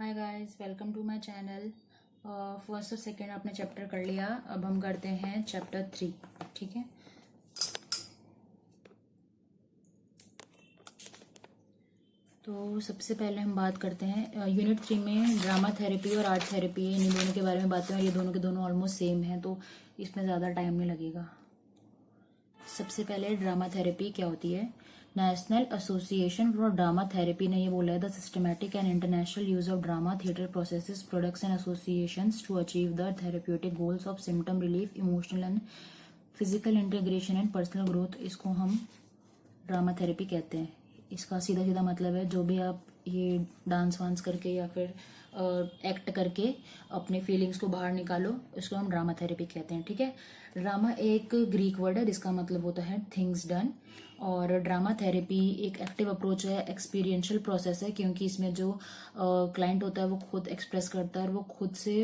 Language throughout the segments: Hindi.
Hi guys, welcome to my channel. First और सेकंड आपने चैप्टर कर लिया। अब हम करते हैं चैप्टर 3। ठीक है, तो सबसे पहले हम बात करते हैं यूनिट 3 में ड्रामा थेरेपी और आर्ट थेरेपी। इन दोनों के बारे में बातें, और ये दोनों के दोनों ऑलमोस्ट सेम हैं, तो इसमें ज़्यादा टाइम नहीं लगेगा। सबसे पहले ड्रामा थेरेपी क्या होती है। National association for drama therapy ने ये बोला है, the systematic and international use of drama theatre processes products and associations to achieve the therapeutic goals of symptom relief, emotional and physical integration and personal growth. इसको हम ड्रामा थेरेपी कहते हैं। इसका सीधा सीधा मतलब है, जो भी आप ये डांस वांस करके या फिर एक्ट करके अपने फीलिंग्स को बाहर निकालो, इसको हम ड्रामा थेरेपी कहते हैं। ठीक है, ड्रामा एक ग्रीक वर्ड है जिसका मतलब होता है थिंग्स डन। और ड्रामा थेरेपी एक एक्टिव अप्रोच है, एक्सपीरियंशियल प्रोसेस है, क्योंकि इसमें जो क्लाइंट होता है वो खुद एक्सप्रेस करता है और वो खुद से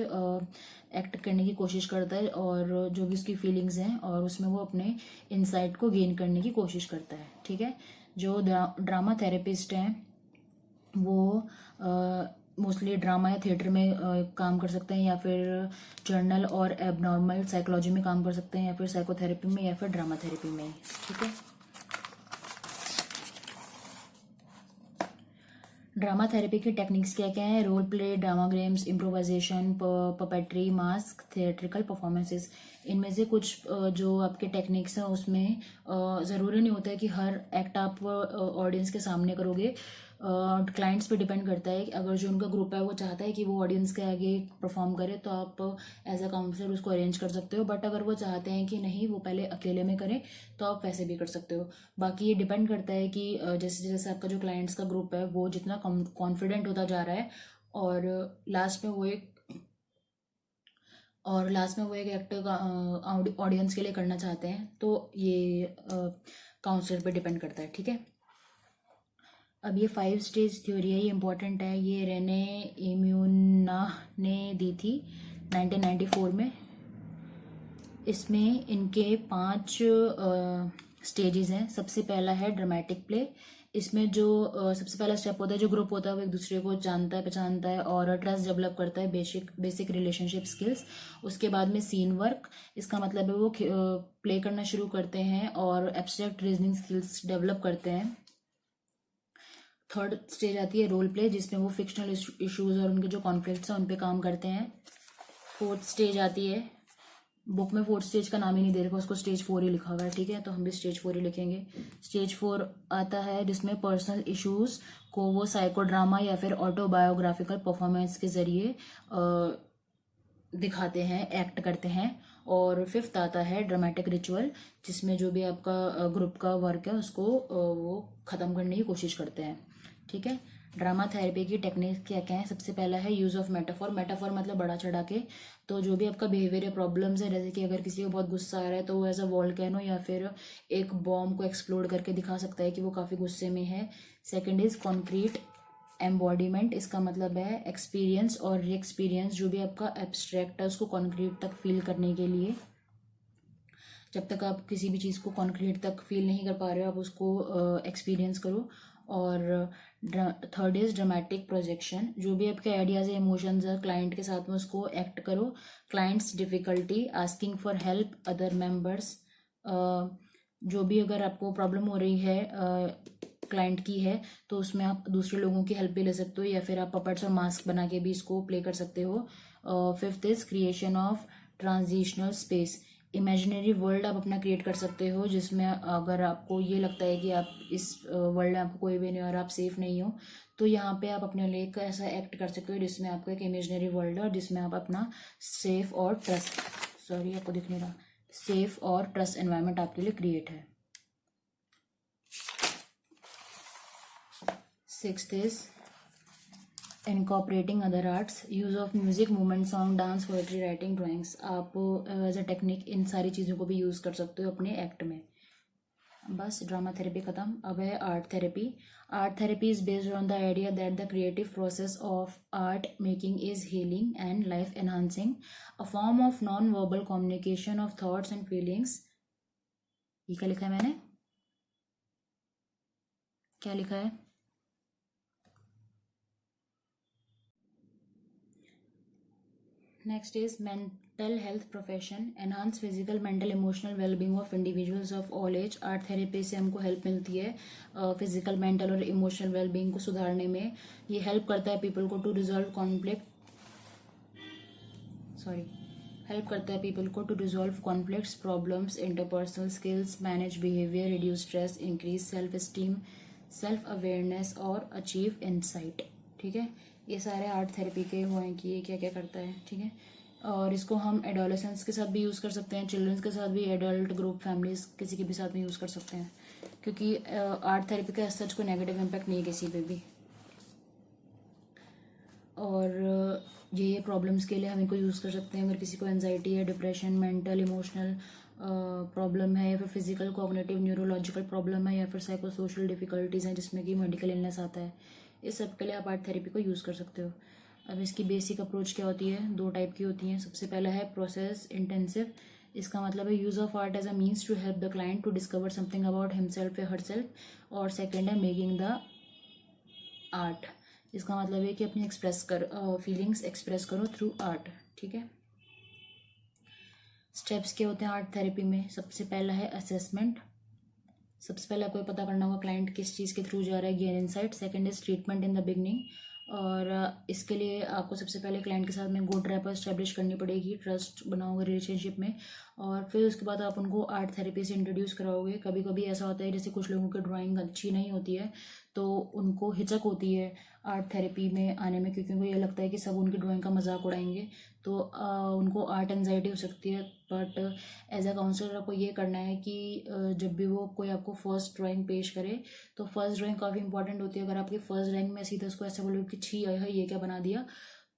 एक्ट करने की कोशिश करता है, और जो भी उसकी फीलिंग्स हैं और उसमें वो अपने इंसाइट को गेन करने की कोशिश करता है। ठीक है, जो ड्रामा थेरेपिस्ट हैं वो मोस्टली ड्रामा या थिएटर में काम कर सकते हैं, या फिर जर्नल और एबनॉर्मल साइकोलॉजी में काम कर सकते हैं, या फिर साइकोथेरेपी में, या फिर ड्रामा थेरेपी में। ठीक है, ड्रामा थेरेपी की टेक्निक्स क्या क्या है। Role play, drama games, improvisation, puppetry, mask, theatrical performances. इनमें से कुछ जो आपके टेक्निक्स हैं उसमें ज़रूरी नहीं होता है कि हर एक्ट आप ऑडियंस के सामने करोगे। क्लाइंट्स पे डिपेंड करता है। अगर जो उनका ग्रुप है वो चाहता है कि वो ऑडियंस के आगे परफॉर्म करे, तो आप एज अ काउंसलर उसको अरेंज कर सकते हो। बट अगर वो चाहते हैं कि नहीं, वो पहले अकेले में करें, तो आप वैसे भी कर सकते हो। बाकी ये डिपेंड करता है कि जैसे जैसे आपका जो क्लाइंट्स का ग्रुप है वो जितना कॉन्फिडेंट होता जा रहा है, और लास्ट में वो एक एक्ट ऑडियंस के लिए करना चाहते हैं, तो ये काउंसलर पे डिपेंड करता है। ठीक है, अब ये 5 स्टेज थ्योरी है, ये इंपॉर्टेंट है। ये रेने इम्यूना ने दी थी 1994 में। इसमें इनके 5 स्टेजेस हैं। सबसे पहला है ड्रामेटिक प्ले। इसमें जो सबसे पहला स्टेप होता है, जो ग्रुप होता है वो एक दूसरे को जानता है, पहचानता है और ट्रस्ट डेवलप करता है, बेसिक रिलेशनशिप स्किल्स। उसके बाद में सीन वर्क। इसका मतलब है वो प्ले करना शुरू करते हैं और एब्स्ट्रैक्ट रीजनिंग स्किल्स डेवलप करते हैं। थर्ड स्टेज आती है रोल प्ले, जिसमें वो फिक्शनल इश्यूज और उनके जो कॉन्फ्लिक्ट्स हैं उन पे काम करते हैं। फोर्थ स्टेज आती है, बुक में फोर्थ स्टेज का नाम ही नहीं दे रखा, उसको स्टेज 4 ही लिखा हुआ है। ठीक है, तो हम भी स्टेज 4 ही लिखेंगे। स्टेज 4 आता है जिसमें पर्सनल इश्यूज को वो साइको ड्रामा या फिर ऑटोबायोग्राफिकल परफॉर्मेंस के जरिए दिखाते हैं, एक्ट करते हैं। और फिफ्थ आता है ड्रामेटिक रिचुअल, जिसमें जो भी आपका ग्रुप का वर्क है उसको वो ख़त्म करने की कोशिश करते हैं। ठीक है, ड्रामा थेरेपी की टेक्निक क्या क्या है। सबसे पहला है यूज़ ऑफ मेटाफॉर। मेटाफॉर मतलब बड़ा चढ़ा के, तो जो भी आपका बिहेवियर प्रॉब्लम्स है, जैसे कि अगर किसी को बहुत गुस्सा आ रहा है तो वो एज अ वॉल्केनो या फिर एक बॉम्ब को एक्सप्लोड करके दिखा सकता है कि वो काफ़ी गुस्से में है। Second is concrete embodiment. इसका मतलब है एक्सपीरियंस और री एक्सपीरियंस, जो भी आपका एब्स्ट्रैक्ट है उसको कॉन्क्रीट तक फील करने के लिए। जब तक आप किसी भी चीज़ को कॉन्क्रीट तक फील नहीं कर पा रहे हो, आप उसको एक्सपीरियंस करो। और थर्ड इज ड्रामेटिक प्रोजेक्शन। जो भी आपके आइडियाज़ या इमोशंस है क्लाइंट के साथ में, उसको एक्ट करो। Clients difficulty, asking for help other members. जो भी अगर आपको प्रॉब्लम हो रही है क्लाइंट की है, तो उसमें आप दूसरे लोगों की हेल्प भी ले सकते हो, या फिर आप पपेट्स और मास्क बना के भी इसको प्ले कर सकते हो। Fifth is creation of transitional space. Imaginary world आप अपना क्रिएट कर सकते हो, जिसमें अगर आपको ये लगता है कि आप इस वर्ल्ड में आपको कोई भी नहीं और आप सेफ नहीं हो, तो यहाँ पे आप अपने लिए एक ऐसा एक्ट कर सकते हो जिसमें आपको एक इमेजिनरी वर्ल्ड है और जिसमें आप अपना सेफ और ट्रस्ट, सॉरी आपको दिख नहीं रहा, सेफ और ट्रस्ट एनवायरनमेंट आपके लिए क्रिएट है। Sixth is incorporating other arts, use of music, movement, song, dance, poetry, writing, drawings. आप एज अ टेक्निक इन सारी चीज़ों को भी यूज़ कर सकते हो अपने एक्ट में। बस ड्रामा थेरेपी खत्म। अब है art therapy. Art therapy is based on the idea that the creative process of art making is healing and life enhancing, a form of non verbal communication of thoughts and feelings. ये क्या लिखा है मैंने, क्या लिखा है? Next is mental health profession, enhance physical mental emotional wellbeing of individuals of all age. Art therapy से हमको हेल्प मिलती है फिजिकल मेंटल और इमोशनल वेलबींग को सुधारने में। ये हेल्प करता है पीपल को टू रिजॉल्व कॉन्फ्लिक्ट हेल्प करता है पीपल को to resolve conflicts, problems, interpersonal skills, manage behaviour, reduce stress, increase self esteem, self awareness और अचीव इंसाइट। ठीक है, ये सारे आर्ट थेरेपी के वो हैं कि ये क्या क्या करता है। ठीक है, और इसको हम एडोलेसेंस के साथ भी यूज़ कर सकते हैं, चिल्ड्रंस के साथ भी, एडल्ट ग्रुप फैमिलीज किसी के भी साथ भी यूज़ कर सकते हैं, क्योंकि आर्ट थेरेपी का सच कोई नेगेटिव इम्पैक्ट नहीं है किसी पे भी। और ये प्रॉब्लम्स के लिए हम इनको यूज़ कर सकते हैं अगर किसी को एंजाइटी है, डिप्रेशन, मेंटल इमोशनल प्रॉब्लम है, या फिर फिजिकल कॉग्निटिव न्यूरोलॉजिकल प्रॉब्लम है, या फिर साइको सोशल डिफिकल्टीज़ हैं जिसमें कि मेडिकल इलनेस आता है। इस सब के लिए आप आर्ट थेरेपी को यूज़ कर सकते हो। अब इसकी बेसिक अप्रोच क्या होती है, दो टाइप की होती हैं। सबसे पहला है प्रोसेस इंटेंसिव। इसका मतलब है use of art as a means to help the client to discover something about himself या हरसेल्फ। और सेकेंड है मेकिंग द आर्ट। इसका मतलब है कि अपनी फीलिंग्स एक्सप्रेस करो थ्रू आर्ट। ठीक है, स्टेप्स क्या होते हैं आर्ट थेरेपी में। सबसे पहला है असेसमेंट। सबसे पहले आपको पता करना होगा क्लाइंट किस चीज़ के थ्रू जा रहा है, gain insight. Second is treatment in the beginning, और इसके लिए आपको सबसे पहले क्लाइंट के साथ में गुड रैपर स्टैब्लिश करनी पड़ेगी, ट्रस्ट बनाओगे रिलेशनशिप में, और फिर उसके बाद आप उनको आर्ट थेरेपी से इंट्रोड्यूस कराओगे। कभी कभी ऐसा होता है जैसे कुछ लोगों की ड्राइंग अच्छी नहीं होती है तो उनको हिचक होती है आर्ट थेरेपी में आने में, क्योंकि उनको ये लगता है कि सब उनकी ड्राइंग का मजाक उड़ाएंगे, तो उनको आर्ट एंजाइटी हो सकती है। बट एज अ काउंसलर आपको ये करना है कि जब भी वो कोई आपको फर्स्ट ड्राइंग पेश करे, तो फर्स्ट ड्राइंग काफ़ी इंपॉर्टेंट होती है। अगर आपकी फर्स्ट ड्राइंग में सीधा उसको ऐसा बोलोगे कि छी है ये क्या बना दिया,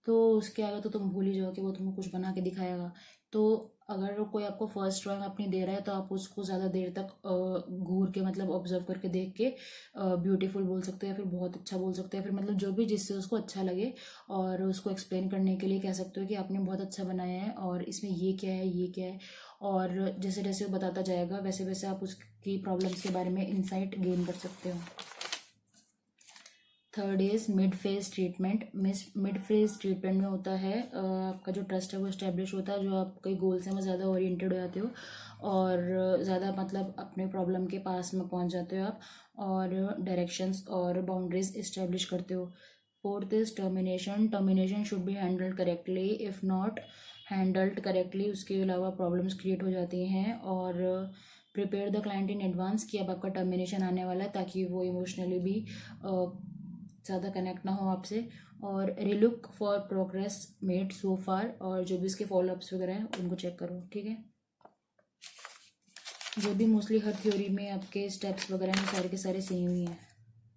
तो उसके आगे तो तुम भूल ही जाओ कि वो तुमको कुछ बना के दिखाएगा। तो अगर कोई आपको फर्स्ट ड्राइंग अपनी दे रहा है तो आप उसको ज़्यादा देर तक घूर के मतलब ऑब्जर्व करके देख के ब्यूटीफुल बोल सकते हो, या फिर बहुत अच्छा बोल सकते हो, फिर मतलब जो भी जिससे उसको अच्छा लगे, और उसको एक्सप्लेन करने के लिए कह सकते हो कि आपने बहुत अच्छा बनाया है और इसमें ये क्या है, ये क्या है। और जैसे जैसे वो बताता जाएगा वैसे वैसे आप उसकी प्रॉब्लम्स के बारे में इंसाइट गेन कर सकते हो। Third is mid phase treatment. Mid phase treatment में होता है आपका जो ट्रस्ट है वो इस्टेब्लिश होता है, जो आपके गोल से में ज़्यादा ओरिएंटेड हो जाते हो, और ज़्यादा मतलब अपने प्रॉब्लम के पास में पहुंच जाते हो आप, और डायरेक्शंस और बाउंड्रीज इस्टेब्लिश करते हो। Fourth is termination. Termination should be handled correctly, if not handled correctly उसके अलावा प्रॉब्लम्स क्रिएट हो जाती हैं। और prepare the client in advance कि अब आपका टर्मिनेशन आने वाला है, ताकि वो इमोशनली भी ज़्यादा कनेक्ट ना हो आपसे। और रिलुक फॉर प्रोग्रेस मेड सो फार, और जो भी इसके फॉलोअप्स वगैरह हैं उनको चेक करो। ठीक है, जो भी मोस्टली हर थ्योरी में आपके स्टेप्स वगैरह हैं सारे के सारे सेम ही हैं,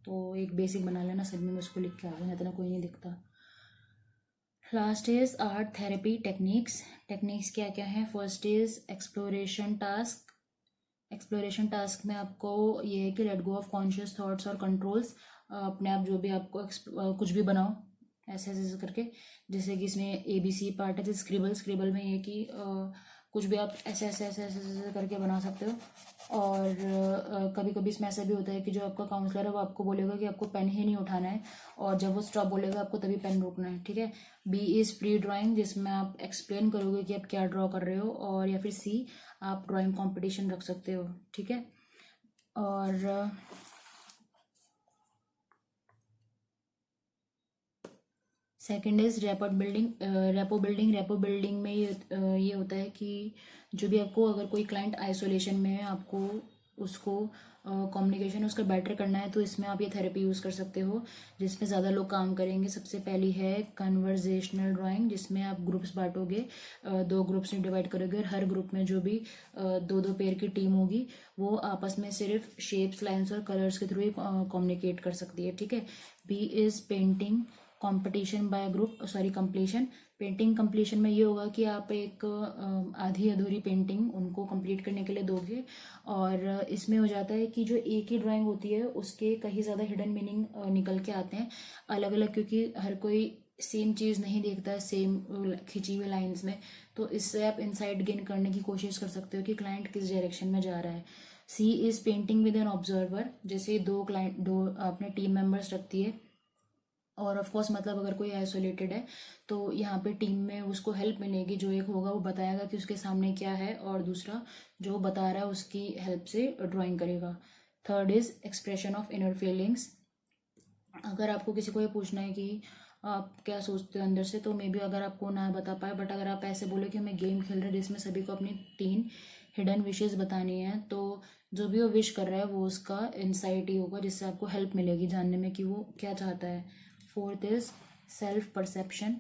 तो एक बेसिक बना लेना, सब में उसको लिख के आ जाना, इतना कोई नहीं दिखता। Last is art therapy techniques. Techniques क्या क्या हैं। First is exploration task. Exploration task में आपको ये है कि let go of conscious thoughts और कंट्रोल्स। अपने आप जो भी आपको कुछ भी बनाओ ऐसे ऐसे करके, जैसे कि इसमें ABC पार्ट है, जैसे स्क्रिबल में ये कि कुछ भी आप ऐसे ऐसे ऐसे ऐसे ऐसे करके बना सकते हो। और कभी कभी इसमें ऐसा भी होता है कि जो आपका काउंसलर है वो आपको बोलेगा कि आपको पेन ही नहीं उठाना है, और जब वो स्टॉप बोलेगा आपको तभी पेन रोकना है। ठीक है, B इज़ प्री ड्राइंग, जिसमें आप एक्सप्लेन करोगे कि आप क्या ड्रॉ कर रहे हो। और या फिर C, आप ड्राइंग कंपटीशन रख सकते हो। ठीक है, और सेकंड इज रेपो बिल्डिंग में ये होता है कि जो भी आपको, अगर कोई क्लाइंट आइसोलेशन में है, आपको उसको कम्युनिकेशन उसका बेटर करना है, तो इसमें आप ये थेरेपी यूज़ कर सकते हो, जिसमें ज़्यादा लोग काम करेंगे। सबसे पहली है कन्वर्जेशनल ड्राइंग, जिसमें आप ग्रुप्स बांटोगे, 2 ग्रुप्स में डिवाइड करोगे, और हर ग्रुप में जो भी 2-2 पेयर की टीम होगी वो आपस में सिर्फ शेप्स, लाइन्स और कलर्स के थ्रू ही कम्युनिकेट कर सकती है। ठीक है, B is painting competition bye group, completion. Painting completion में ये होगा कि आप एक आधी अधूरी पेंटिंग उनको कंप्लीट करने के लिए दोगे, और इसमें हो जाता है कि जो एक ही ड्राइंग होती है उसके कहीं ज़्यादा हिडन मीनिंग निकल के आते हैं अलग अलग, क्योंकि हर कोई सेम चीज़ नहीं देखता है सेम खिंची हुई लाइन्स में। तो इससे आप इंसाइट गेन करने की कोशिश कर सकते हो कि क्लाइंट किस डायरेक्शन में जा रहा है। C is painting with an observer. जैसे दो आपने टीम मेंबर्स रखती है, और ऑफ कोर्स मतलब अगर कोई आइसोलेटेड है तो यहाँ पे टीम में उसको हेल्प मिलेगी। जो एक होगा वो बताएगा कि उसके सामने क्या है, और दूसरा जो बता रहा है उसकी हेल्प से ड्राइंग करेगा। Third is expression of inner feelings. अगर आपको किसी को ये पूछना है कि आप क्या सोचते हो अंदर से, तो मे बी अगर आपको ना बता पाए, बट अगर आप ऐसे बोले कि मैं गेम खेल रहे हैं जिसमें सभी को अपनी 3 हिडन विशेस बतानी है, तो जो भी वो विश कर रहा है वो उसका इंसाइट ही होगा, जिससे आपको हेल्प मिलेगी जानने में कि वो क्या चाहता है। Fourth is self perception.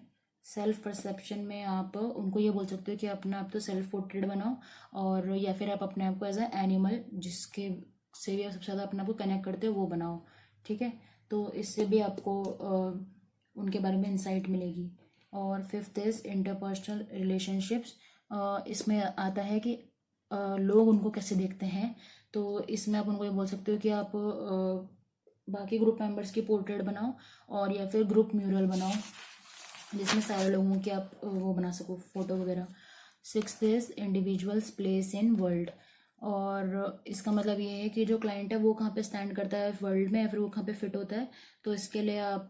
Self perception में आप उनको ये बोल सकते हो कि अपना आप तो सेल्फ पोर्ट्रेट बनाओ, और या फिर आप अपने आप को एज अ एनिमल जिसके से भी आप सबसे ज़्यादा अपने आप को कनेक्ट करते हो वो बनाओ। ठीक है, तो इससे भी आपको उनके बारे में इंसाइट मिलेगी। और फिफ्थ इज इंटरपर्सनल रिलेशनशिप्स। इसमें आता है कि लोग उनको कैसे देखते हैं। तो इसमें आप उनको ये बोल सकते हो कि आप बाकी ग्रुप मेंबर्स की पोर्ट्रेट बनाओ, और या फिर ग्रुप म्यूरल बनाओ जिसमें सारे लोगों की आप वो बना सको फोटो वगैरह। Sixth is individuals place in world. और इसका मतलब ये है कि जो क्लाइंट है वो कहाँ पे स्टैंड करता है वर्ल्ड में, या फिर वो कहाँ पे फिट होता है। तो इसके लिए आप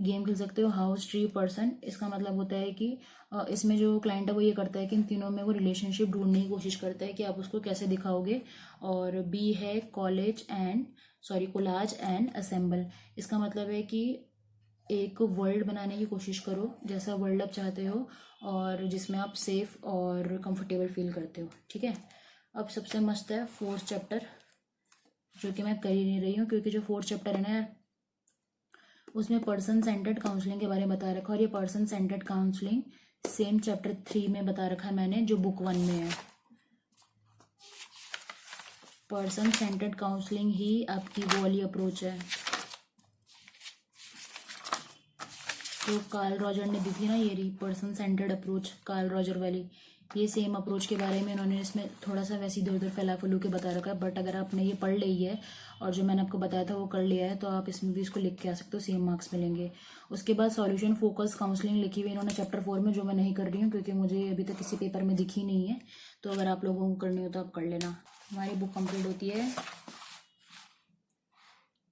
गेम खेल सकते हो हाउस ट्री पर्सन। इसका मतलब होता है कि इसमें जो क्लाइंट है वो ये करता है कि इन तीनों में वो रिलेशनशिप ढूंढने की कोशिश करता है कि आप उसको कैसे दिखाओगे। और बी है कोलाज एंड असेंबल। इसका मतलब है कि एक वर्ल्ड बनाने की कोशिश करो जैसा वर्ल्ड आप चाहते हो, और जिसमें आप सेफ और कंफर्टेबल फील करते हो। ठीक है, अब सबसे मस्त है फोर्थ चैप्टर, जो कि मैं कर ही नहीं रही हूँ क्योंकि जो फोर्थ चैप्टर है ना यार, उसमें पर्सन सेंटर्ड काउंसलिंग के बारे में बता रखा है। और ये person centred counselling same chapter 3 में बता रखा है मैंने, जो बुक 1 में है। पर्सन सेंटर्ड काउंसलिंग ही आपकी वो वाली अप्रोच है तो कार्ल रॉजर ने दी थी ना, ये रही person centred approach Carl Roger वाली। ये सेम अप्रोच के बारे में इन्होंने इसमें थोड़ा सा वैसे इधर उधर फैला फैलू के बता रखा है। बट अगर आपने ये पढ़ ली है और जो मैंने आपको बताया था वो कर लिया है, तो आप इसमें भी इसको लिख के आ सकते हो, सेम मार्क्स मिलेंगे। उसके बाद सॉल्यूशन फोकस काउंसलिंग लिखी हुई इन्होंने चैप्टर 4 में, जो मैं नहीं कर रही हूँ क्योंकि मुझे अभी तक किसी पेपर में दिखी नहीं है। तो अगर आप लोगों को करनी हो तो आप कर लेना। हमारी बुक कंप्लीट होती है।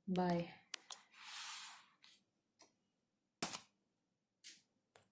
बाय।